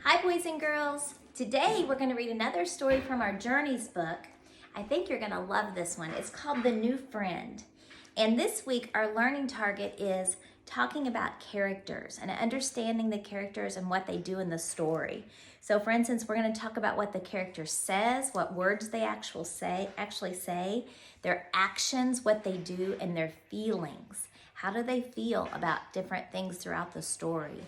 Hi, boys and girls. Today we're going to read another story from our Journeys book. I think you're going to love this one. It's called The New Friend. And this week our learning target is talking about characters and understanding the characters and what they do in the story. So for instance, we're going to talk about what the character says, what words they actually say, their actions, what they do, and their feelings. How do they feel about different things throughout the story?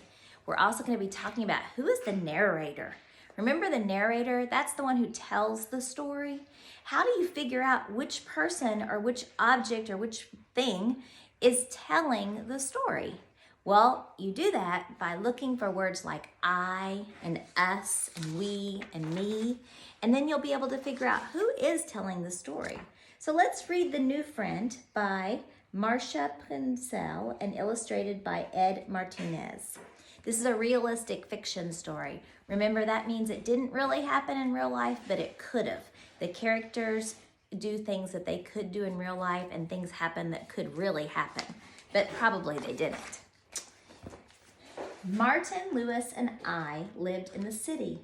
We're also going to be talking about who is the narrator. Remember the narrator? That's the one who tells the story. How do you figure out which person or which object or which thing is telling the story? Well, you do that by looking for words like I and us and we and me, and then you'll be able to figure out who is telling the story. So let's read The New Friend by Marcia Pincel and illustrated by Ed Martinez. This is a realistic fiction story. Remember, that means it didn't really happen in real life, but it could have. The characters do things that they could do in real life, and things happen that could really happen, but probably they didn't. Martin, Lewis, and I lived in the city.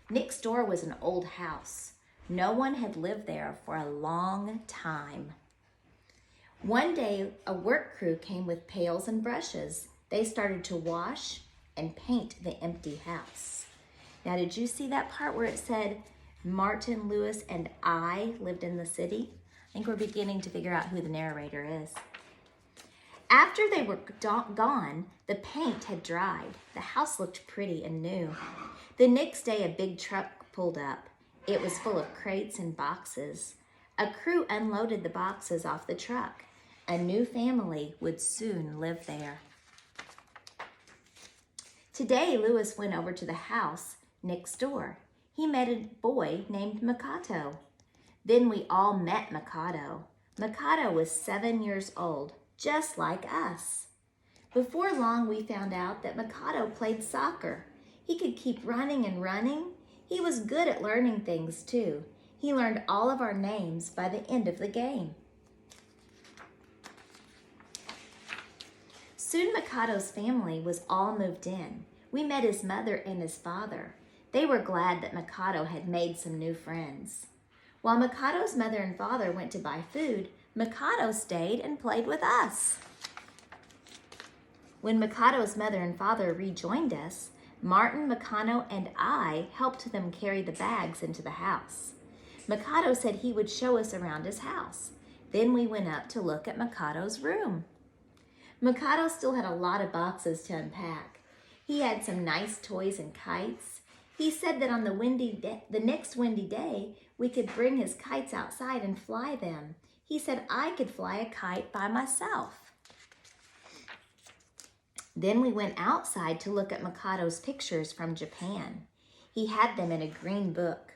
Next door was an old house. No one had lived there for a long time. One day, a work crew came with pails and brushes. They started to wash and paint the empty house. Now, did you see that part where it said Martin, Lewis, and I lived in the city? I think we're beginning to figure out who the narrator is. After they were gone, the paint had dried. The house looked pretty and new. The next day, a big truck pulled up. It was full of crates and boxes. A crew unloaded the boxes off the truck. A new family would soon live there. Today, Lewis went over to the house next door. He met a boy named Mikado. Then we all met Mikado. Mikado was 7 years old, just like us. Before long, we found out that Mikado played soccer. He could keep running and running. He was good at learning things, too. He learned all of our names by the end of the game. Soon Mikado's family was all moved in. We met his mother and his father. They were glad that Mikado had made some new friends. While Mikado's mother and father went to buy food, Mikado stayed and played with us. When Mikado's mother and father rejoined us, Martin, Mikado, and I helped them carry the bags into the house. Mikado said he would show us around his house. Then we went up to look at Mikado's room. Mikado still had a lot of boxes to unpack. He had some nice toys and kites. He said that on the next windy day, we could bring his kites outside and fly them. He said I could fly a kite by myself. Then we went outside to look at Mikado's pictures from Japan. He had them in a green book.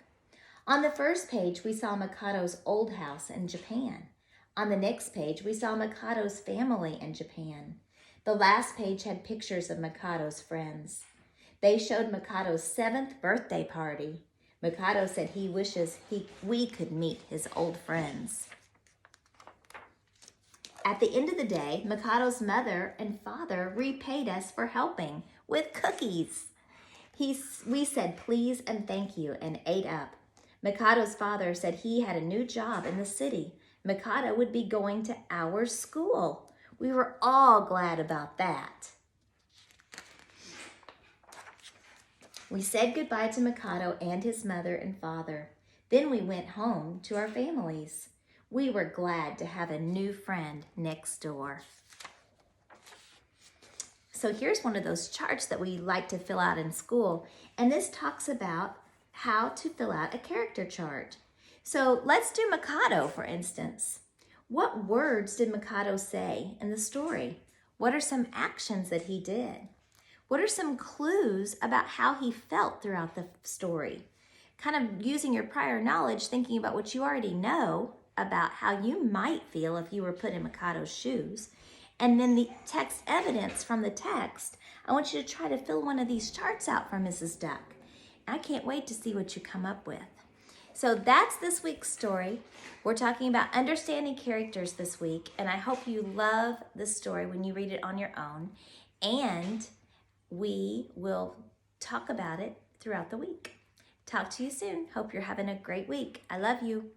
On the first page, we saw Mikado's old house in Japan. On the next page, we saw Mikado's family in Japan. The last page had pictures of Mikado's friends. They showed Mikado's 7th birthday party. Mikado said he wishes we could meet his old friends. At the end of the day, Mikado's mother and father repaid us for helping with cookies. We said please and thank you and ate up. Mikado's father said he had a new job in the city. Mikado would be going to our school. We were all glad about that. We said goodbye to Mikado and his mother and father. Then we went home to our families. We were glad to have a new friend next door. So here's one of those charts that we like to fill out in school. And this talks about how to fill out a character chart. So let's do Mikado, for instance. What words did Mikado say in the story? What are some actions that he did? What are some clues about how he felt throughout the story? Kind of using your prior knowledge, thinking about what you already know about how you might feel if you were put in Mikado's shoes. And then the text evidence from the text, I want you to try to fill one of these charts out for Mrs. Duck. I can't wait to see what you come up with. So that's this week's story. We're talking about understanding characters this week, and I hope you love this story when you read it on your own. And we will talk about it throughout the week. Talk to you soon. Hope you're having a great week. I love you.